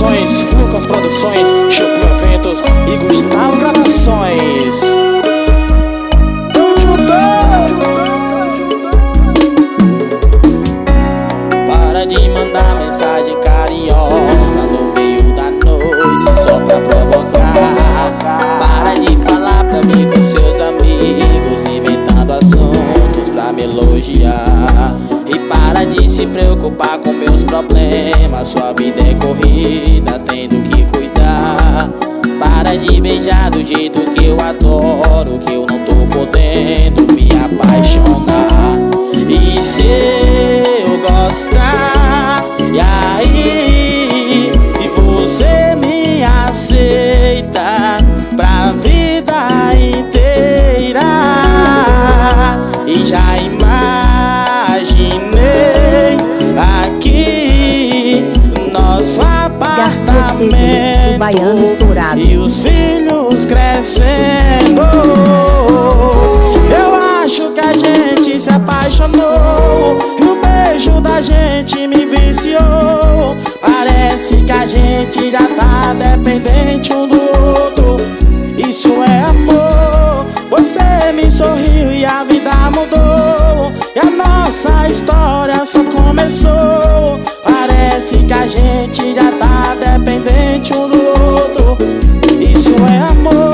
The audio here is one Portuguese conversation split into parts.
Produções, Lucas Produções, Chopin Eventos e Gustavo Gravações. Para de mandar mensagem carinhosa no meio da noite só pra provocar. Para de falar pra mim com seus amigos, inventando assuntos pra me elogiar. E para de se preocupar com meus problemas, sua vida é corrida, tendo que cuidar. Para de beijar do jeito que eu adoro, que eu não tô podendo me apaixonar. E se eu gostar, e aí? E você me aceita pra vida inteira? E já imaginei aqui nosso apartamento, o baiano estourado, e os filhos crescendo. Eu acho que a gente se apaixonou e o beijo da gente me viciou. Parece que a gente já tá dependente um do outro. Isso é amor. Você me sorriu e a vida mudou, e a nossa história só começou. Parece que a gente já tá dependente um do outro. Isso é amor.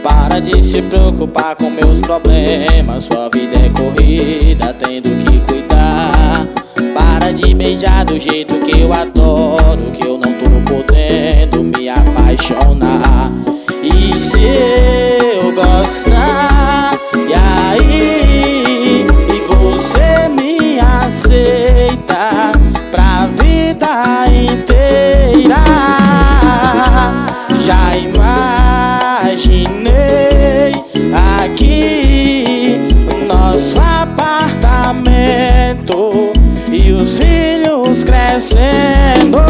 Para de se preocupar com meus problemas, sua vida é corrida, tendo que cuidar. Para de beijar do jeito que eu adoro, que eu não tô podendo me apaixonar. E se eu gostar, e aí? E você me aceita pra vida inteira? Já imaginei aqui nosso apartamento e os filhos crescendo.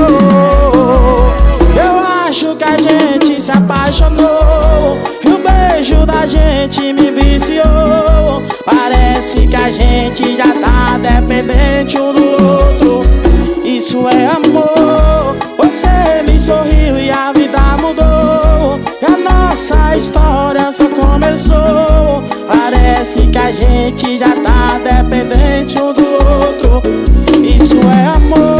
Eu acho que a gente se apaixonou e o beijo da gente me viciou. Parece que a gente já tá dependente um do outro. Isso é amor. Você me sorriu e a vida mudou, e a nossa história só começou. Parece que a gente já tá dependente um do outro. Isso é amor.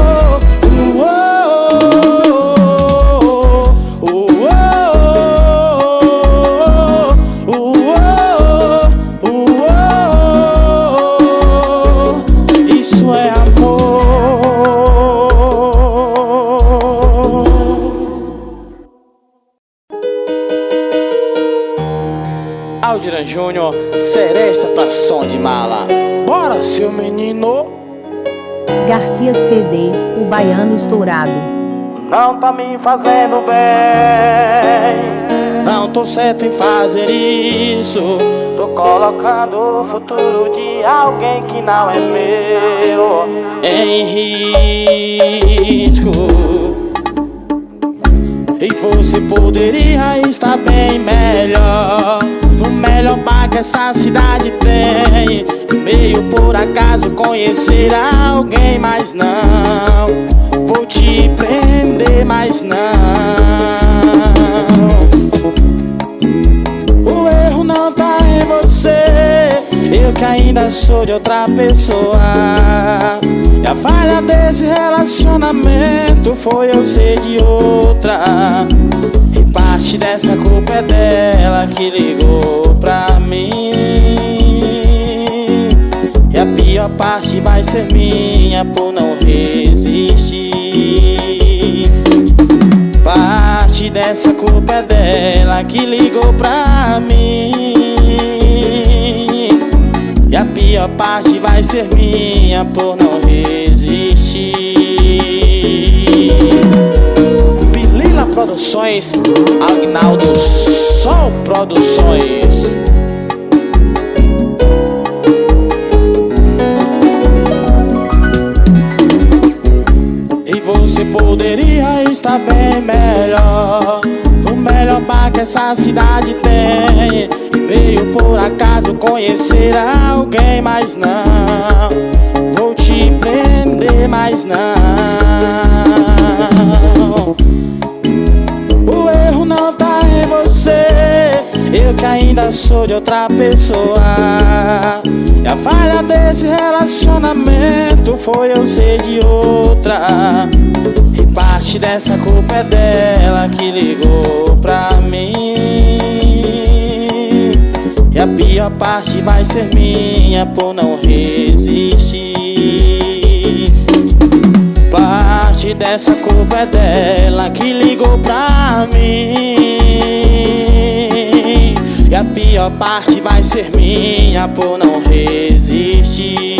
Isso é amor. Aldiran Júnior, seresta pra som de mala. Bora, seu menino. Garcia CD, o baiano estourado. Não tá me fazendo bem, não tô certo em fazer isso. Tô colocando o futuro de alguém que não é meu em risco. E você poderia estar bem melhor, no melhor bar que essa cidade tem. Meio por acaso conhecer alguém, mas não vou te prender, mas não. O erro não tá em você, eu que ainda sou de outra pessoa. E a falha desse relacionamento foi eu ser de outra. E parte dessa culpa é dela que ligou pra mim. E a pior parte vai ser minha por não resistir. Parte dessa culpa é dela que ligou pra mim. E a pior parte vai ser minha por não resistir. Bilila Produções, Agnaldo Sol Produções. E você poderia estar está bem melhor, o melhor bar que essa cidade tem. Veio por acaso conhecer alguém, mas não vou te prender, mas não. O erro não tá em você, eu que ainda sou de outra pessoa. E a falha desse relacionamento foi eu ser de outra. E parte dessa culpa é dela que ligou pra mim. E a pior parte vai ser minha por não resistir. Parte dessa culpa é dela que ligou pra mim. E a pior parte vai ser minha por não resistir.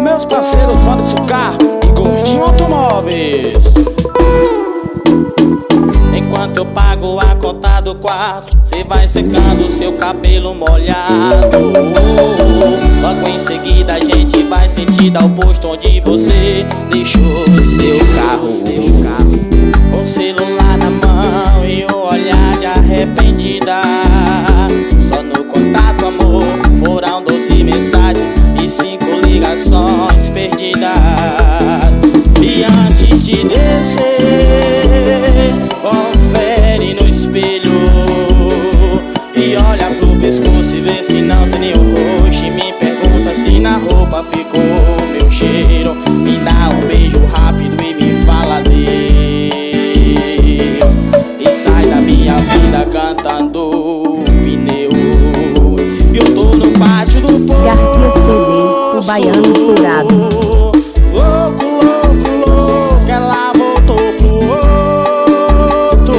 Meus parceiros Wanderson Carro e Gordinho Automóveis. Enquanto eu pago a conta do quarto, cê vai secando seu cabelo molhado. Logo em seguida a gente vai sentir dar o posto onde você deixou seu carro. Com o celular na mão e um olhar de arrependida. Só no contato, amor, foram 12 mensagens e 5 ligações perdidas. E antes de descer, confere no espelho e olha pro pescoço e vê se não tem nenhum roxo. E me pergunta se na roupa ficou meu cheiro. Me dá um beijo rápido e me fala Deus. E sai da minha vida cantando pneu. Eu tô no pátio do posto, Garcia CD, o baiano estourado. louco, louco, louco, ela voltou pro outro.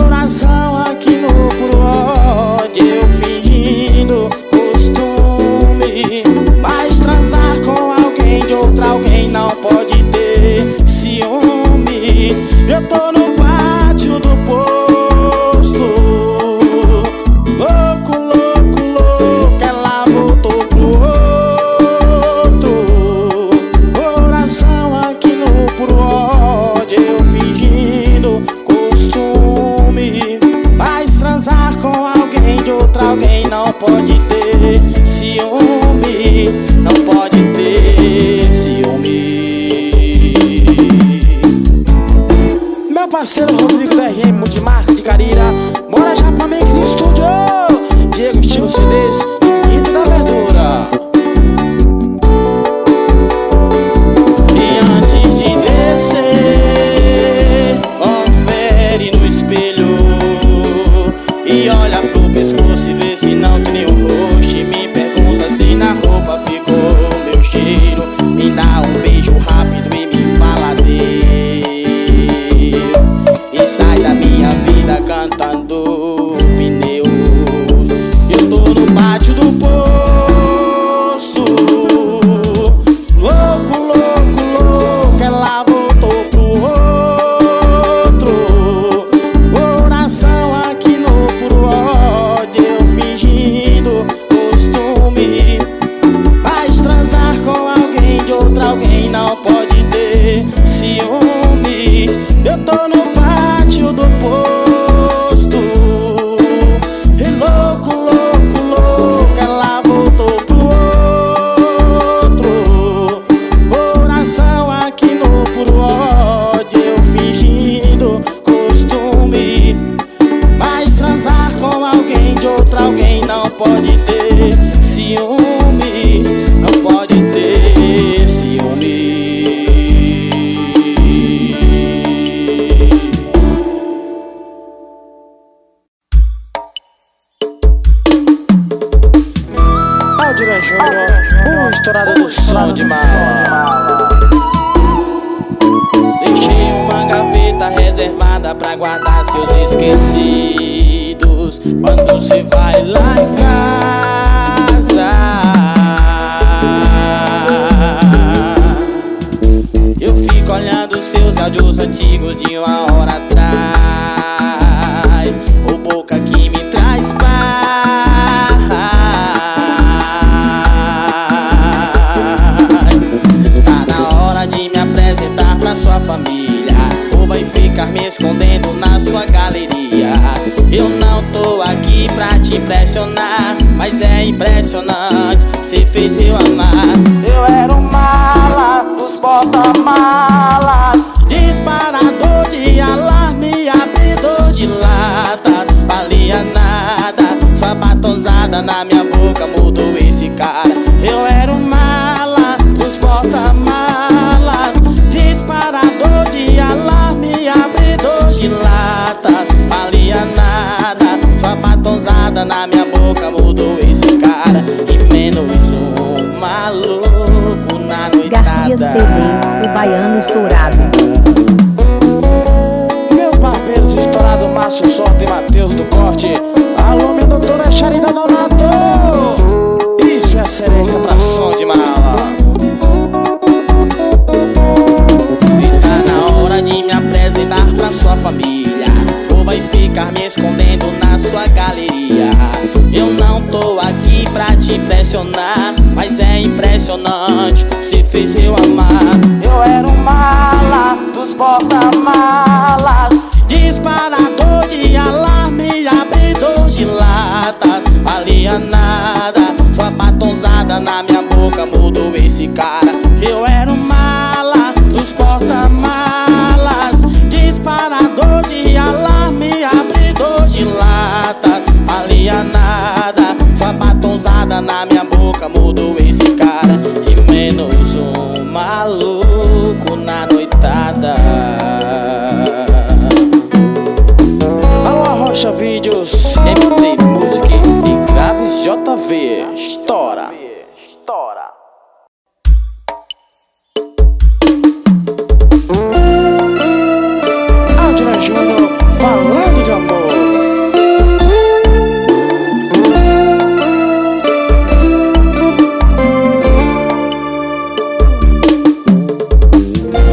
Oração aqui no prod, eu fingindo costume. Mas transar com alguém de outra alguém não pode ter ciúme. Eu tô no pátio do posto, louco, louco, louco, ela voltou pro outro. Oração aqui no prod, eu fingindo costume. Mas transar com alguém de outra alguém não pode ter ciúme. Não pode ter ciúme. Meu parceiro Rodrigo da RM Multimarca de Carira, mora já pra Mix Studio. Diego Estilo CDs, Rito da Verdura. E antes de descer, confere no espelho e olha pro pescoço e vê se não tem nenhum roxo. E me pergunta se na roupa ficou meu cheiro. Me dá um beijo rápido e me fala Deus. E sai da minha vida cantando pneus. Eu tô no pátio do posto, louco, louco, louco, ela voltou pro outro. Oração aqui no prod, eu fingindo costume. Mas transar com alguém de outra alguém não pode ter ciúmes. Eu tô no pátio do posto, e louco, louco, louco, ela voltou pro outro. Oração aqui no prod, eu fingindo costume. Mas transar com alguém de outra alguém não pode ter ciúmes. Não pode ter ciúmes. Aldira Júnior, o estourado do som de mala. Deixei uma gaveta reservada pra guardar seus esquecidos. Quando você vai lá em casa, te impressionar, mas é impressionante, cê fez eu amar. Eu era um mala dos porta-malas, disparador de alarme, abridor de lata. Valia nada, sua batonzada na minha boca mudou esse cara. Eu era um mala dos porta-malas, disparador de alarme, abridor de latas. Valia nada, sua batonzada na minha boca mudou esse cara. E menos um maluco na noitada. Garcia CD, o baiano estourado. Meus barbeiros estourados, Márcio Soto e Matheus do Corte. Alô, minha doutora Charida Donato. Isso é seresta pra som de mala. E tá na hora de me apresentar pra sua família, ou vai ficar me escondendo na sua galeria. Eu não tô aqui pra te impressionar, mas é impressionante, cê fez eu amar. Eu era um mala dos porta-malas, disparador de alarme, abridor de latas. Valia nada, sua batonzada na minha boca mudou esse cara. Eu era um mala dos porta-malas, disparador de alarme, abridor de latas. Valia nada, sua batonzada na minha boca mudou esse cara. E menos um maluco na noitada. Alô, Arrocha Vídeos, MT Music e Graves JV. Estoura. Aldina Júnior falando de amor.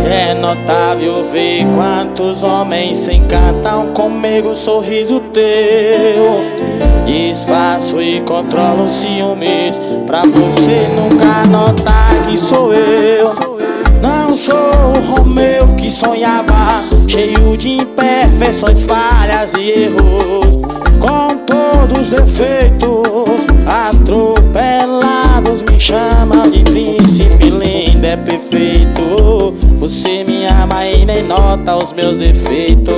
É notável ver quantos homens se encantam comigo, o sorriso teu. Disfarço e controlo os ciúmes pra você nunca notar que sou eu. Não sou o Romeu que sonhava, cheio de imperfeições, falhas e erros, com todos os defeitos atropelados. Me chama de príncipe, lindo, é perfeito. Você me ama e nem nota os meus defeitos.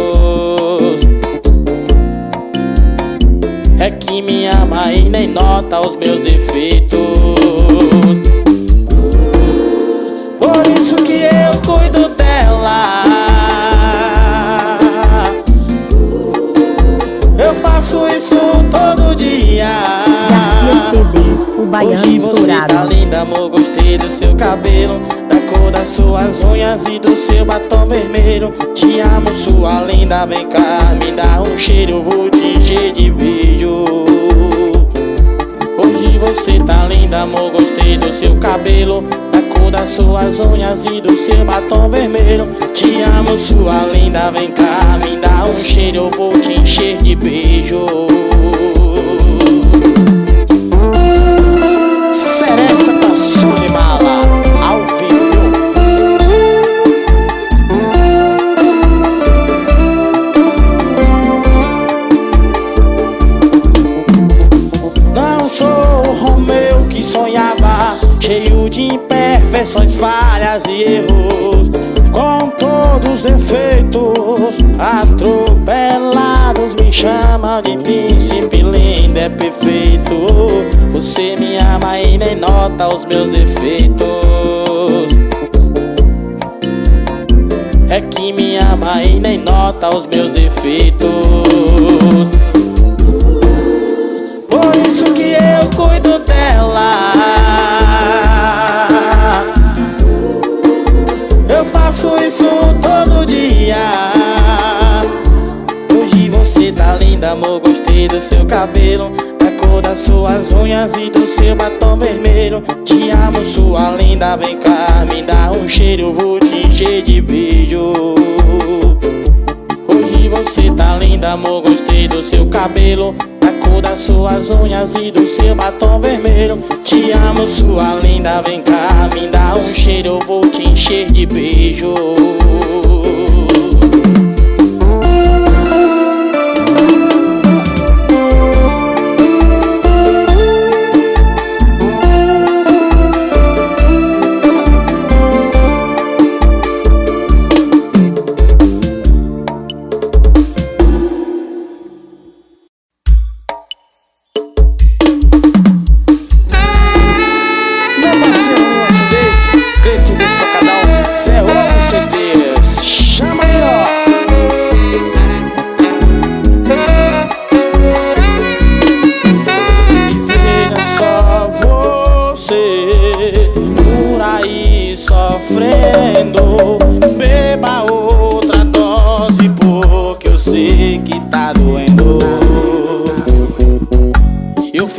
É que me ama e nem nota os meus defeitos. Por isso que eu cuido dela. Eu faço isso todo dia. Garcia CD, o baiano Hoje você estourado. tá linda, amor, gostei do seu cabelo, da cor das suas unhas e do seu batom vermelho. Te amo, sua linda, vem cá, me dá um cheiro, eu vou te encher de beijo. Hoje você tá linda, amor, gostei do seu cabelo, da cor das suas unhas e do seu batom vermelho. Te amo, sua linda, vem cá, me dá um cheiro, eu vou te encher de beijo. Seresta pra som de mala, ao vivo. Não sou o Romeu que sonhava, cheio de imperfeições, falhas e erros, com todos os defeitos atropelados. Me chama de príncipe, lindo, é perfeito. Você me ama e nem nota os meus defeitos. É que me ama e nem nota os meus defeitos. Por isso que eu cuido dela. Eu faço isso todo dia. Hoje você tá linda, amor, gostei do seu cabelo, da cor das suas unhas e do seu batom vermelho. Te amo, sua linda, vem cá, me dá um cheiro, eu vou te encher de beijo. Hoje você tá linda, amor, gostei do seu cabelo, da cor das suas unhas e do seu batom vermelho. Te amo, sua linda, vem cá, me dá um cheiro, eu vou te encher de beijo.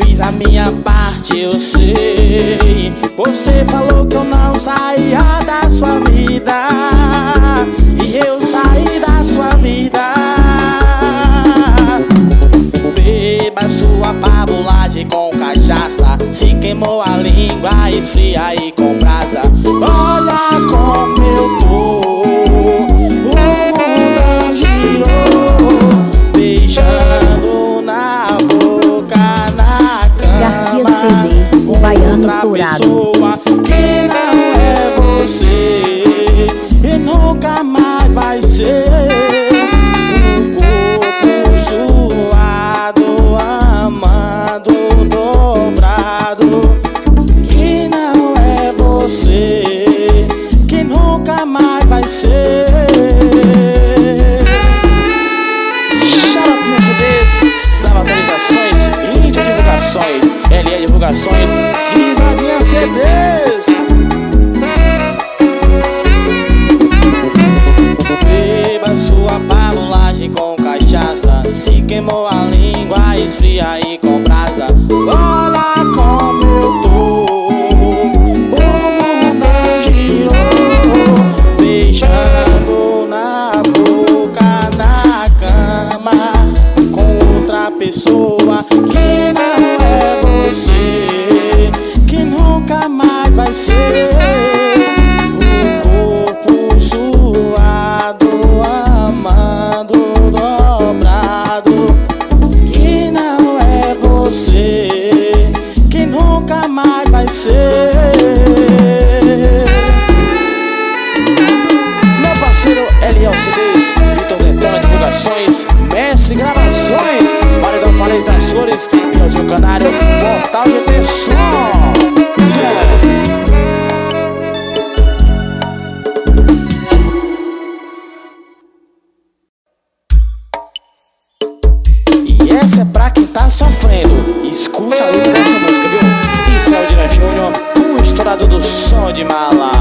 fiz a minha parte, eu sei. Você falou que eu não saía da sua vida, e eu saí da sua vida. Beba sua pabulagem com cachaça, se queimou a língua, esfria aí com brasa. Olha como eu tô, o mundo girou, beijando na boca, na cama. Garcia CD, o baiano estourado. Pessoa que não é você e nunca mais vai ser. Divulgações, Risadinha CDs. Beba sua pabulagem com cachaça, se queimou a língua, esfria aí com brasa. Olha como eu tô, o mundo girou, beijando na boca, na cama, com outra pessoa que não é você, que nunca mais vai ser. Um corpo suado, amado, dobrado, que não é você, que nunca mais vai ser. Meu parceiro LLCDs, Vitor Detona Divulgações, Mestre Gravações, Paredão Paredes das Flores, Piozinho Canário, Portal de Pessoa. E essa é pra quem tá sofrendo. Escute a letra dessa música, viu? Isso é o Dina Júnior, o estourador do som de mala.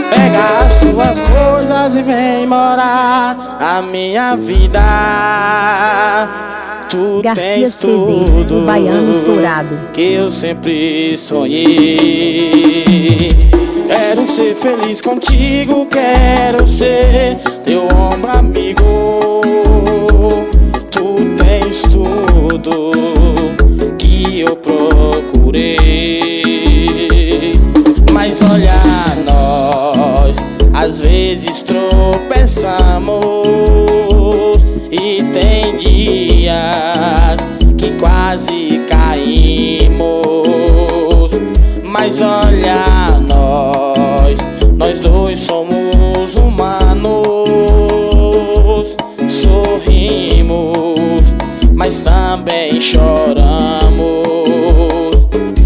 Pega as tuas coisas e vem morar a minha vida. Tu Garcia tens CD, tudo o baiano estourado. que eu sempre sonhei. Quero ser feliz contigo, quero ser teu ombro amigo. Tu tens tudo que eu procurei. Mas olha, nós às vezes tropeçamos e tem dias que quase caímos. Mas olha, nós dois somos humanos. Sorrimos, mas também choramos.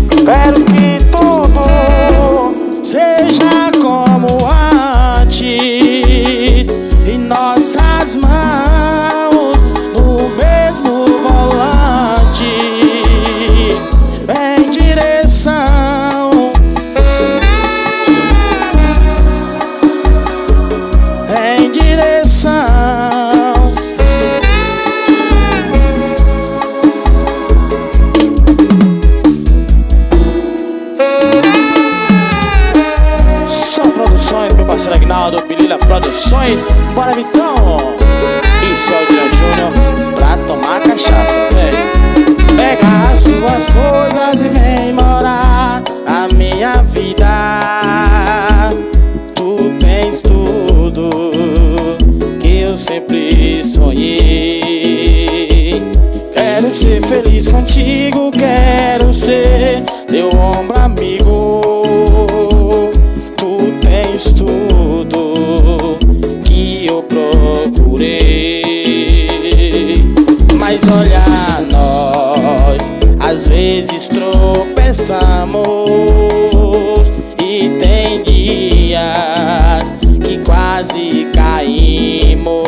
Quero que tudo seja como antes, e nossas mãos no mesmo volante, em direção, em direção. Meu parceiro Aguinaldo, Bilila Produções, bora Vitão. Isso é o Dina Júnior pra tomar cachaça, velho. Pega as suas coisas e vem morar a minha vida. Tu tens tudo que eu sempre sonhei. Quero ser feliz contigo, quero ser teu ombro amigo. Tudo que eu procurei. Mas olha, nós às vezes tropeçamos e tem dias que quase caímos.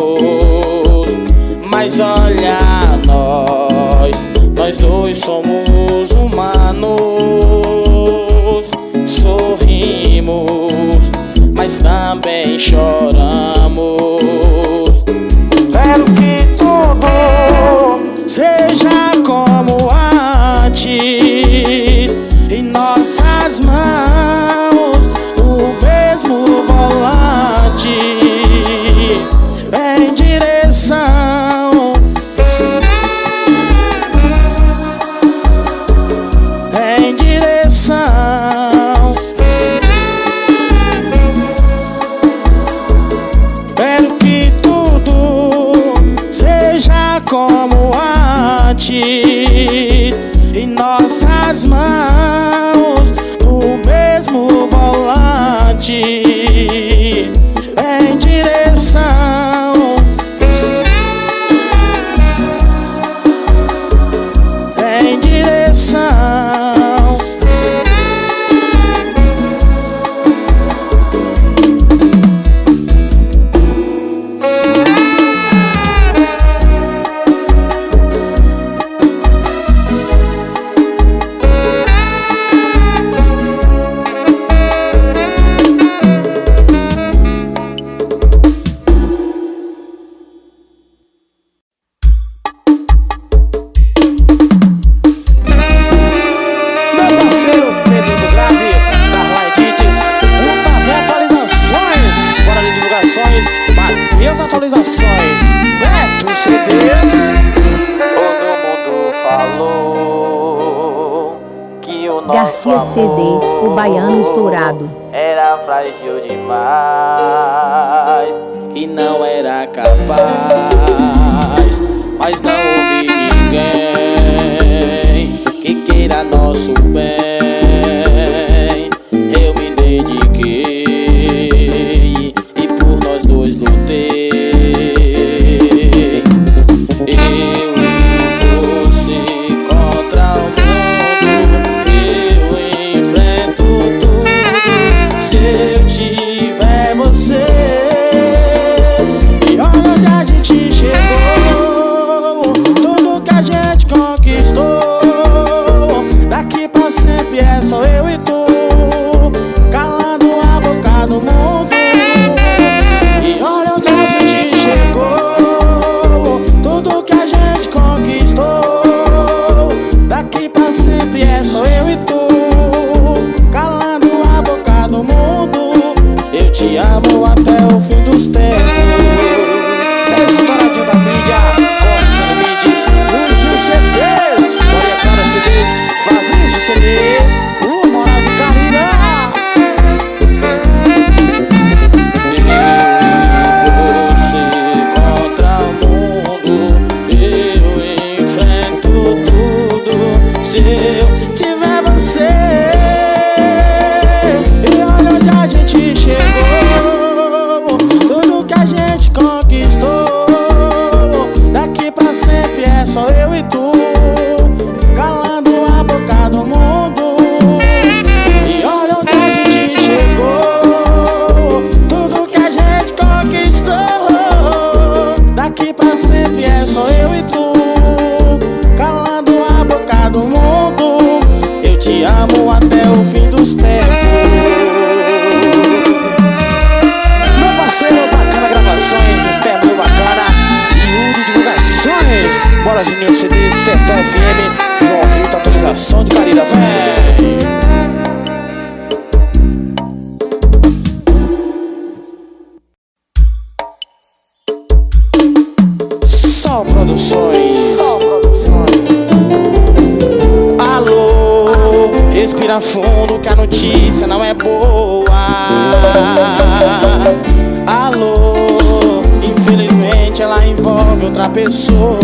Mas olha, nós dois somos humanos. Sorrimos, mas também choramos. em direção, em direção. Quero que tudo seja como antes, em nossas mãos, no mesmo volante, em direção, em direção. Atualizações, Beto CDs. Todo mundo falou que o nosso Garcia CD, o baiano estourado, era frágil demais e não era capaz, mas não ouvi ninguém que queira nosso bem. Eu me dediquei e por nós dois lutei. Só eu e tu, calando a boca do mundo. E olha onde a gente chegou, tudo que a gente conquistou. Daqui pra sempre é só eu e tu, calando a boca do mundo. Eu te amo até o fim dos tempos. É estouradinho da mídia, corte sem limites, Lúcio CDs, Orientando CDs, Fabrício CDs, só eu e tu, calando a boca do mundo. E olha onde a gente chegou, tudo que a gente conquistou. Daqui pra sempre é só eu e tu, calando a boca do mundo. Eu te amo até o fim dos tempos. Meu parceiro Bacana Gravações, Interno Bacana e Yuri Divulgações. Bora Juninho CD, Sertão FM, João Vitor, atualização de Carida, véi. Sol Produções. Alô, respira fundo que a notícia não é boa. Alô, infelizmente ela envolve outra pessoa.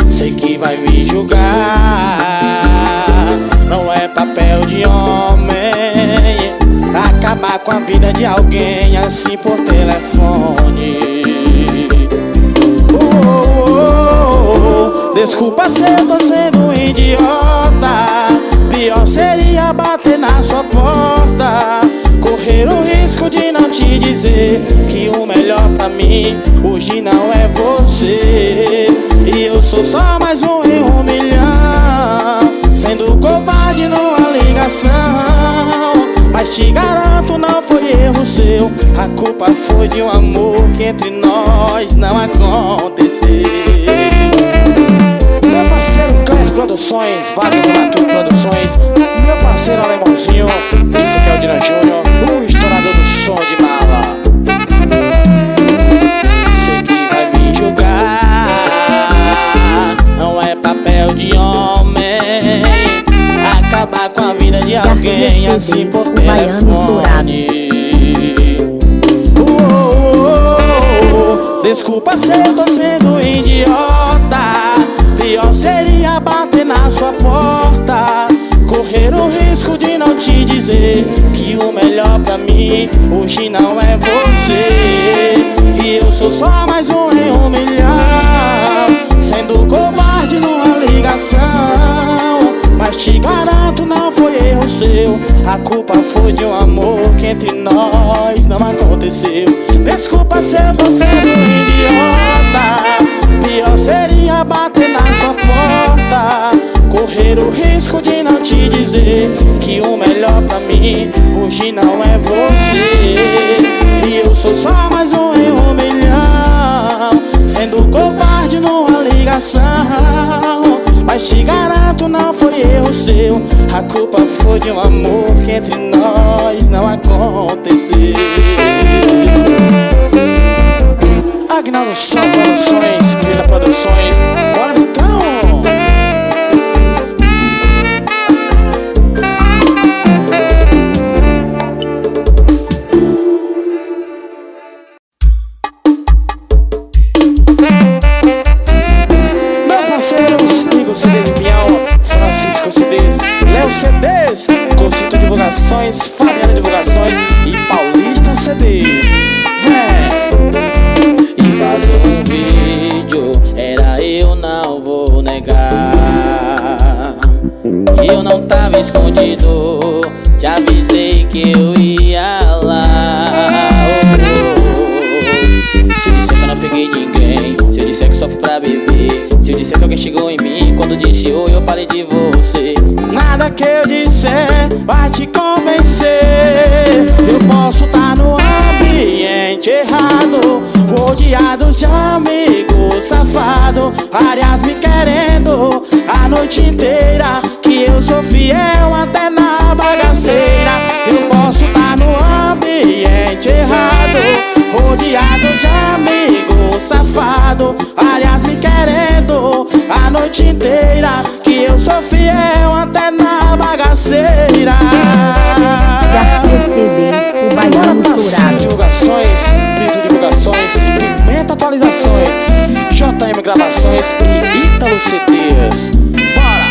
Sei que vai me julgar, não é papel de homem acabar com a vida de alguém assim por telefone. Desculpa se eu tô sendo um idiota, pior seria bater na sua porta, correr o risco de não te dizer que o melhor pra mim hoje não é você. E eu sou só mais um em 1 milhão, sendo covarde numa ligação. Mas te garanto, não foi erro seu, a culpa foi de um amor que entre nós não aconteceu. Meu parceiro Cães Produções, Wagner Matu Produções, meu parceiro Alemãozinho, isso que é o Diran Júnior, o estourador do som de bala. Desculpa se eu tô sendo idiota. Pior seria bater na sua porta, correr o risco de não te dizer que o melhor pra mim hoje não é você. E eu sou só mais um em 1 milhão, sendo covarde numa ligação. Mas te garanto, não foi erro seu, a culpa foi de um amor que entre nós não aconteceu. Desculpa se eu tô sendo idiota. Pior seria bater na sua porta, correr o risco de não te dizer que o melhor pra mim hoje não é você. E eu sou só mais um em 1 milhão, sendo covarde numa ligação. Mas te garanto, não foi erro seu, a culpa foi de um amor que entre nós não aconteceu. Agnaldo Som Produções, Grila Produções, bora Vitão! Meus parceiros, Igor CD de Pinhal, Francisco CDs, Léo CDs, Cocito Divulgações, Fabiana Divulgações e Paulista CDs. Vazou um vídeo, era eu, não vou negar. E eu não tava escondido, te avisei que eu ia lá. Se eu disser que eu não peguei ninguém, se eu disser que só fui pra beber, se eu disser que alguém chegou em mim quando disse oi, eu falei de você. Nada que eu disser vai te convencer. Eu posso tá no ambiente errado, rodeados de amigos safado, várias me querendo a noite inteira, que eu sou fiel até na bagaceira. Eu posso estar no ambiente errado, rodeados de amigos safado, várias me querendo a noite inteira, que eu sou fiel até na bagaceira. Garcia CD, o baiano estourado. Divulgações, Brito Divulgações, Pimenta Atualizações, JM Gravações e Ítalo CDs. Bora!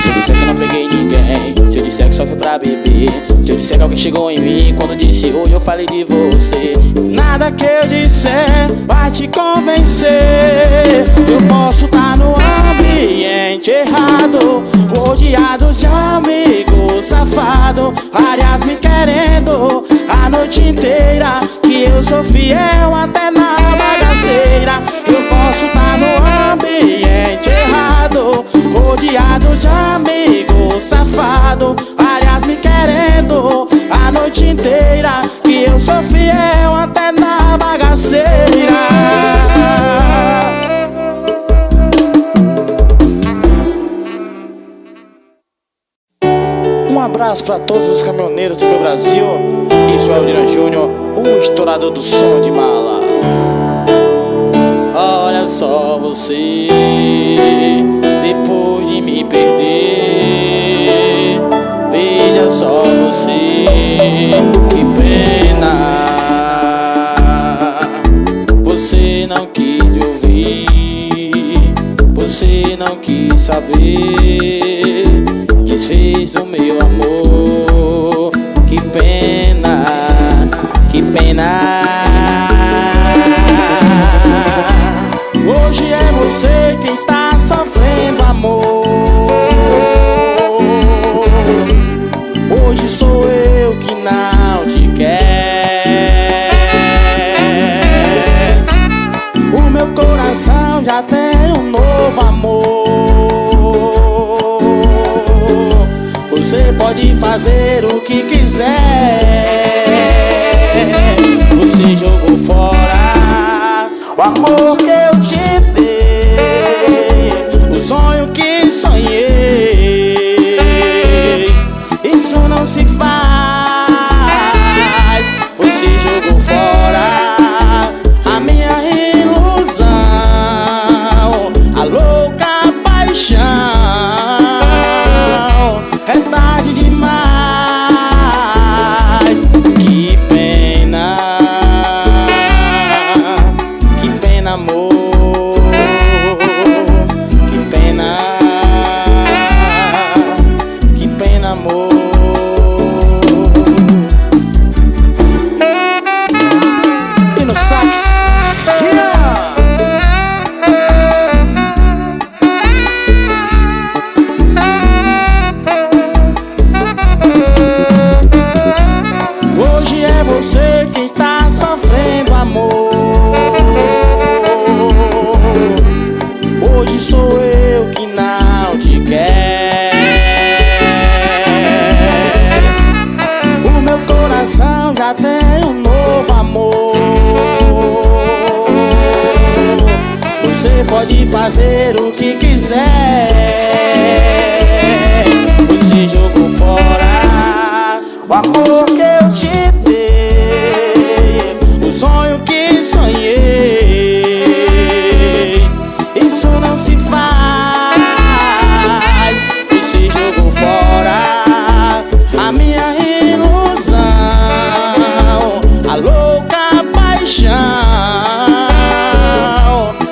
Se eu disser que eu não peguei ninguém, se eu disser que só fui pra beber, se eu disser que alguém chegou em mim quando disse oi, eu falei de você. Nada que eu disser vai te convencer. Eu posso tá no ambiente errado, rodeados de amigos safado, várias me querendo a noite inteira, que eu sou fiel até na bagaceira. Eu posso tá no ambiente errado, rodeados de amigos safado, várias me querendo a noite inteira, que eu sou fiel até na bagaceira. Um abraço pra todos os caminhoneiros do meu Brasil. Isso é o Dira Júnior, o estourador do som de mala. Olha só você, depois de me perder, veja só você, que pena. Você não quis me ouvir, você não quis saber, desfez do meu amor. Que pena, que pena. Hoje é você que está sofrendo amor. Hoje sou eu que não te quer. O meu coração já tem um novo amor. Você pode fazer o que quiser. Você jogou fora o amor que eu te dei, o sonho que sonhei. Isso não se faz. Você jogou fora a minha ilusão, a louca paixão. É tarde demais. novo amor. Você pode fazer o que quiser. Você jogou fora o amor que eu te dei, o sonho que sonhei. Isso não se faz. Você jogou fora a minha ilusão, a louca paixão.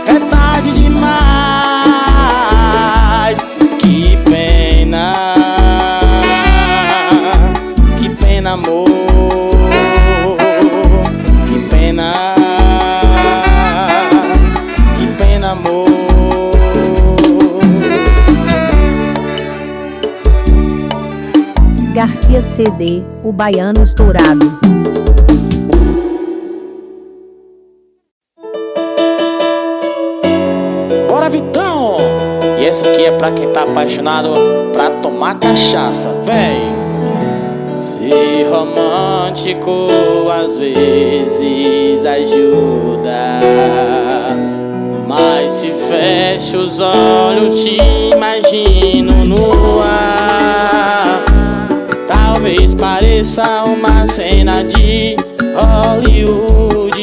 É tarde demais. Que pena, amor. Que pena, amor. Garcia CD, o baiano estourado. Bora, Vitão! E essa aqui é pra quem tá apaixonado pra tomar cachaça, vem! Ser romântico às vezes ajuda, mas se fecho os olhos te imagino no ar. Talvez pareça uma cena de Hollywood.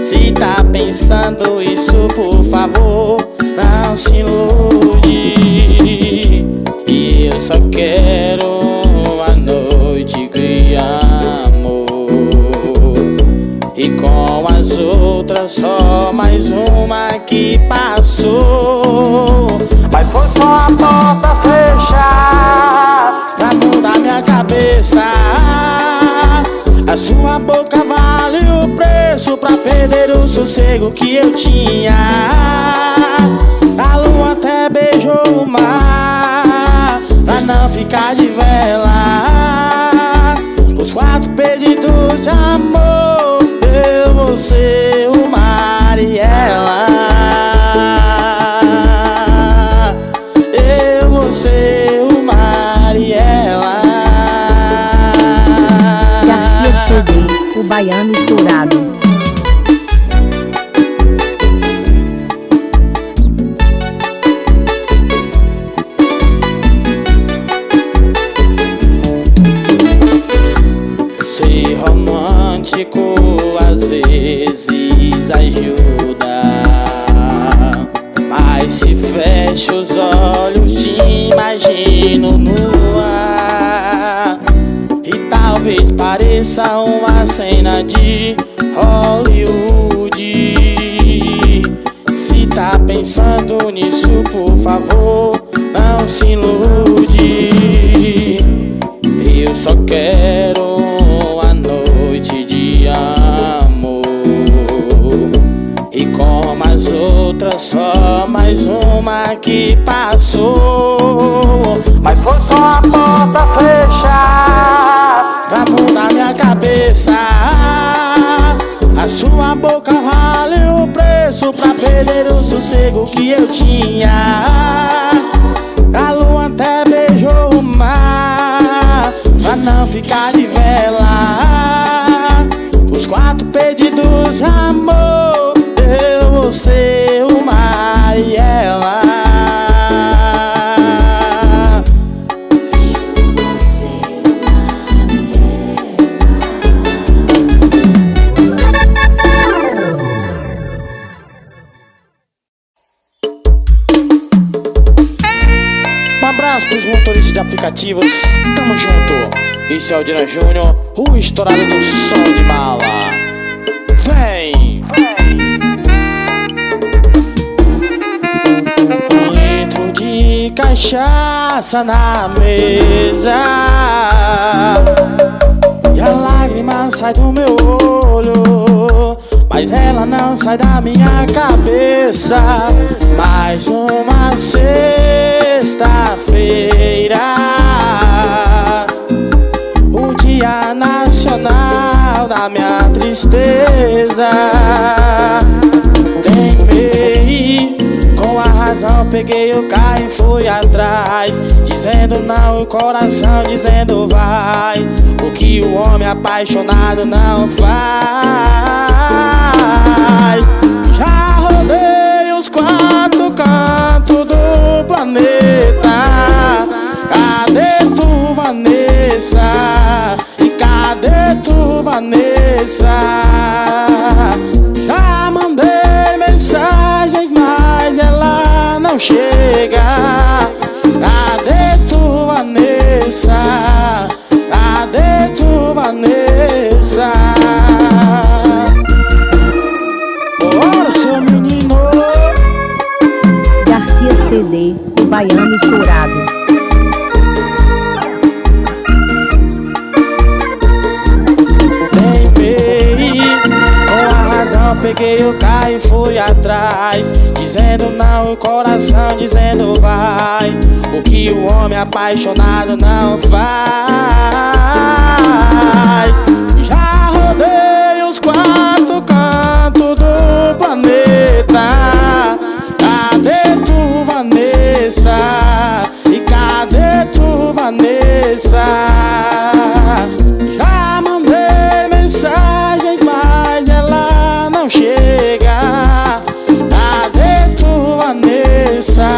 Se tá pensando isso, por favor, não se ilude. E eu só quero que amo, e com as outras só mais uma que passou. Mas foi só a porta fechar pra mudar minha cabeça. A sua boca vale o preço pra perder o sossego que eu tinha. A lua até beijou o mar pra não ficar de vela. Os 4 pedidos de amor, eu, você, o mar e ela. Eu, você, o mar e ela. Garcia CD, o baiano estourado. Ser romântico às vezes ajuda, mas se fecho os olhos te imagino no ar. E talvez pareça uma cena de Hollywood. Se tá pensando nisso, por favor, não se ilude. Eu só quero a noite de amor, e como as outras só mais uma que passou. Mas foi só a porta fechar pra mudar minha cabeça. A sua boca vale o preço pra perder o sossego que eu tinha. A lua até beijou o mar pra não ficar de vela. Os 4 pedidos de amor, eu, você, o mar e ela. Um abraço pros motoristas de aplicativos, tamo junto. Esse é o Dina Júnior, o estourado do som de mala. Vem! Um litro de cachaça na mesa, e a lágrima sai do meu olho, mas ela não sai da minha cabeça. Mais uma sexta-feira, o dia nacional da minha tristeza. Teimei Com a razão peguei o carro e fui atrás, dizendo não e o coração dizendo vai. O que o homem apaixonado não faz. Já rodei os quatro cantos do planeta. Cadê tu, Vanessa? E cadê tu, Vanessa? Já mandei mensagens, mas ela não chega. Cadê tu, Vanessa? Cadê tu, Vanessa? Bora, seu menino. Garcia CD, o baiano estourado. Peguei o carro e fui atrás, dizendo não e o coração dizendo vai. O que o homem apaixonado não faz. Já rodei os quatro cantos do planeta. Cadê tu, Vanessa? E cadê tu, Vanessa? Já mandei mensagens, mas ela não chega. Cadê tu, Vanessa?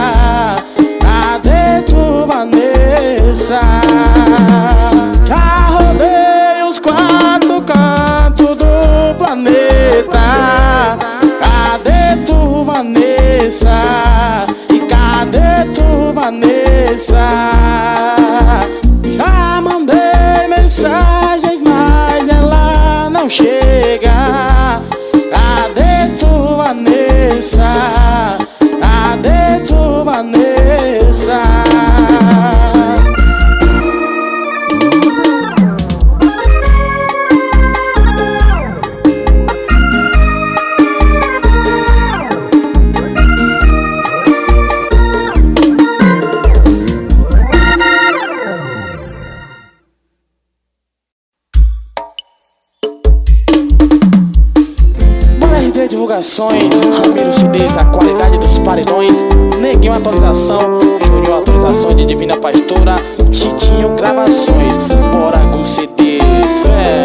Cadê tu, Vanessa? Já rodei os quatro cantos do planeta. Cadê tu, Vanessa? E cadê tu, Vanessa? Já mandei mensagens, mas ela não chega. Cadê tu, Vanessa? Cadê tu, Vanessa? Divulgações, Ramiro CDs, a qualidade dos paredões. Neguinho atualização, Júnior atualização de Divina Pastora, Titinho gravações, Morango CDs, vem.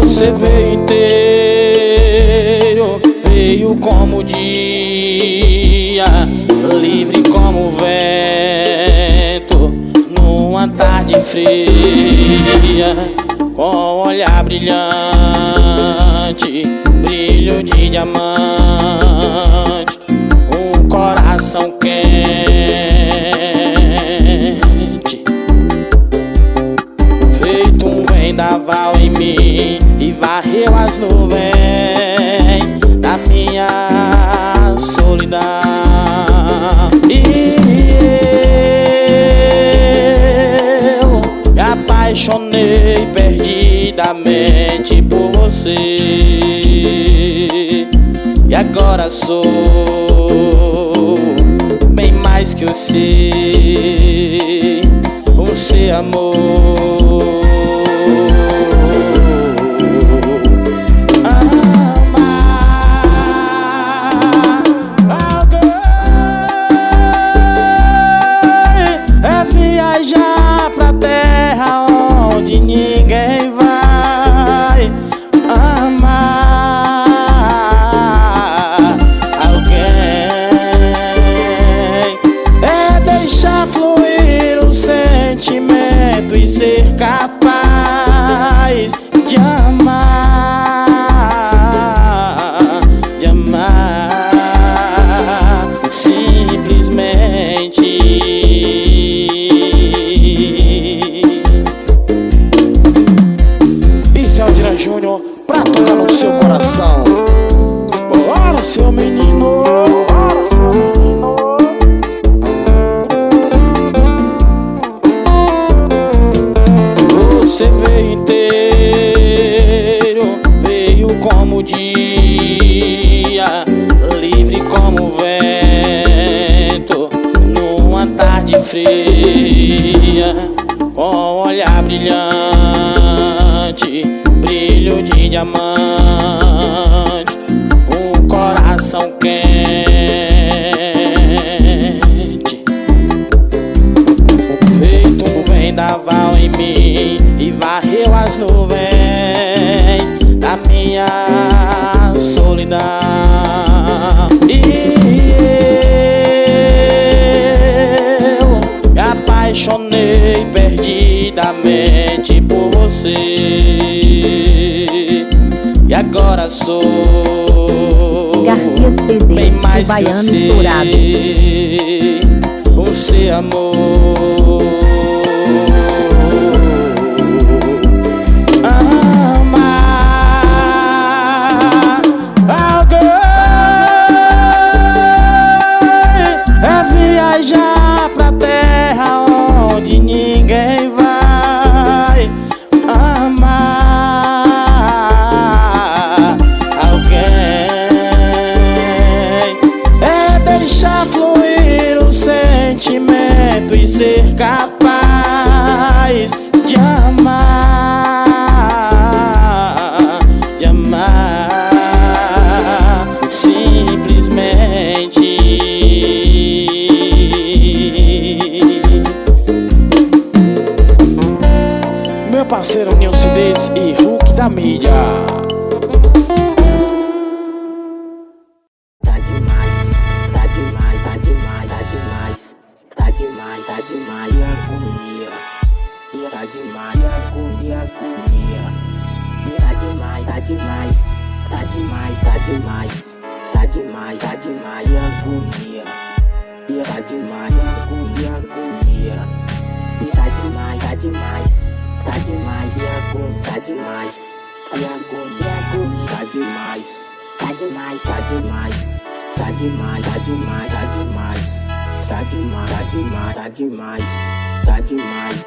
Você veio inteiro, veio como dia, livre como vento, numa tarde fria, com olhar brilhante, brilho de diamante, um coração quente, feito um vendaval em mim e varreu as nuvens da minha solidão. E eu me apaixonei perdidamente por você. E agora sou bem mais que o seu amor. Amar alguém é viajar pra terra onde ninguém vai. Amar alguém é deixar fluir o sentimento e ser capaz de amar, simplesmente. Isso é o Dira Júnior pra tocar no seu coração. Bora, seu menino. Você veio inteiro, veio como dia, livre como vento, numa tarde fria, com olhar brilhante, brilho de diamante, um coração quente, minha solidão. E eu me apaixonei perdidamente por você, e agora sou Garcia CD, bem mais o baiano que estourado. o seu amor. Amar alguém é viajar pra terra onde ninguém vai. Amar alguém é deixar fluir o sentimento e ser capaz de amar, simplesmente. Meu parceiro Nilson Desse e Hulk da mídia. Tá demais, tá demais, tá demais, tá demais, tá demais, tá demais, agonia. Tá demais, agonia, agonia. Tá demais, tá demais, tá demais, tá demais, tá demais, tá demais, agonia. Tá demais, agonia, agonia. Tá demais, tá demais, tá demais, agonia, tá demais, agonia, agonia, tá demais. Tá demais, tá demais, tá demais, tá demais, tá demais, tá demais, tá demais, tá demais, tá demais,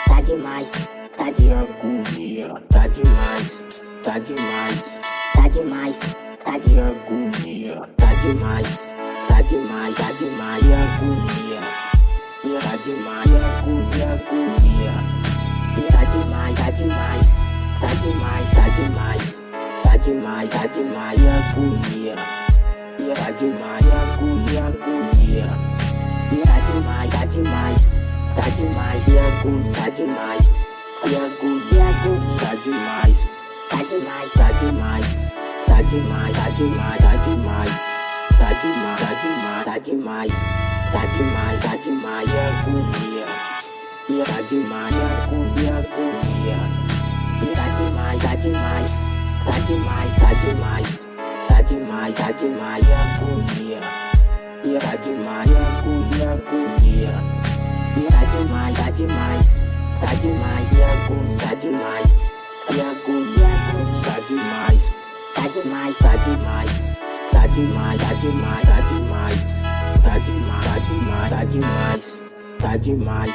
tá demais, tá de agonia, tá demais, tá demais, tá demais, tá de agonia, tá demais, tá demais, tá demais, agonia, tá demais, agonia, agonia, tá demais, tá demais, tá demais, tá demais. Tá demais, tá demais, agonia. Tá demais, agonia, agonia. Tá demais, tá demais, tá demais, agonia, tá demais. Agonia, agonia, tá demais. Tá demais, tá demais, tá demais, tá demais, tá demais. Tá demais, tá demais, tá demais, tá demais, tá demais, agonia. Tá demais, agonia, agonia. Tá demais, tá demais. Tá demais, tá demais, tá demais, tá demais, agonia. Tá demais, agonia, agonia. Tá demais, tá demais, tá demais, agonia, tá demais. Agonia, agonia, tá demais. Tá demais, tá demais, tá demais, tá demais, tá demais. Tá demais, tá demais, tá demais, tá demais.